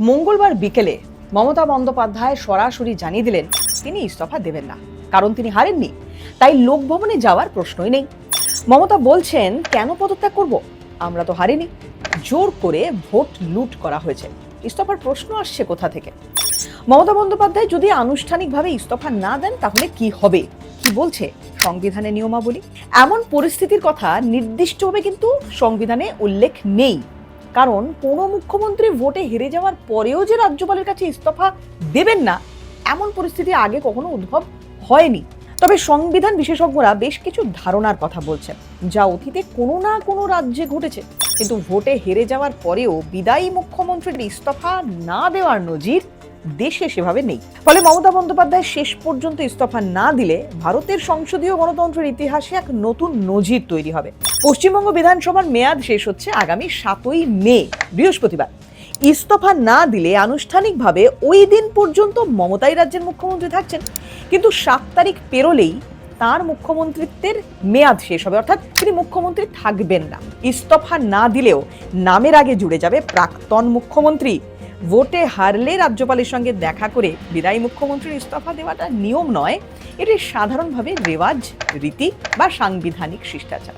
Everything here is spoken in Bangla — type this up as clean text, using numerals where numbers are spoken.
মঙ্গলবার বিকেলে মমতা বন্দ্যোপাধ্যায় সরাসরি জানিয়ে দিলেন তিনি ইস্তফা দেবেন না, কারণ তিনি হারেননি, তাই লোকভবনে যাওয়ার প্রশ্নই নেই। মমতা বলছেন, কেন পদত্যাগ করব, আমরা তো হারিনি, জোর করে ভোট লুট করা হয়েছে, ইস্তফার প্রশ্ন আসছে কোথা থেকে? মমতা বন্দ্যোপাধ্যায় যদি আনুষ্ঠানিকভাবে ইস্তফা না দেন তাহলে কি হবে, কি বলছে সংবিধানের নিয়মাবলী? এমন পরিস্থিতির কথা নির্দিষ্টভাবে কিন্তু সংবিধানে উল্লেখ নেই, কারণ কোনো মুখ্যমন্ত্রী ভোটে হেরে যাওয়ার পরেও যে রাজ্যপালের কাছে ইস্তফা দেবেন না, এমন পরিস্থিতি আগে কখনো উদ্ভব হয়নি। তবে সংবিধান বিশেষজ্ঞরা বেশ কিছু ধারণার কথা বলছেন, যা অতীতে কোনো না কোনো রাজ্যে ঘটেছে, কিন্তু ভোটে হেরে যাওয়ার পরেও বিদায়ী মুখ্যমন্ত্রীর ইস্তফা না দেওয়ার নজির দেশে সেভাবে নেই। ফলে মমতা বন্দ্যোপাধ্যায় শেষ পর্যন্ত ইস্তফা না দিলে ভারতের সংসদীয় গণতন্ত্রের ইতিহাসে এক নতুন নজির তৈরি হবে। পশ্চিমবঙ্গ বিধানসভার মেয়াদ শেষ হচ্ছে আগামী 7ই মে, বৃহস্পতিবার। ইস্তফা না দিলে আনুষ্ঠানিকভাবে ওই দিন পর্যন্ত মমতাই রাজ্যের মুখ্যমন্ত্রী থাকছেন, কিন্তু 7 তারিখ পেরোলেই তার মুখ্যমন্ত্রিত্বের মেয়াদ শেষ হবে, অর্থাৎ তিনি মুখ্যমন্ত্রী থাকবেন না। ইস্তফা না দিলেও নামের আগে জুড়ে যাবে প্রাক্তন মুখ্যমন্ত্রী। ভোটে হারলে রাজ্যপালের সঙ্গে দেখা করে বিদায়ী মুখ্যমন্ত্রীর ইস্তফা দেওয়াটা নিয়ম নয়, এটি সাধারণভাবে রেওয়াজ, রীতি বা সাংবিধানিক শিষ্টাচার।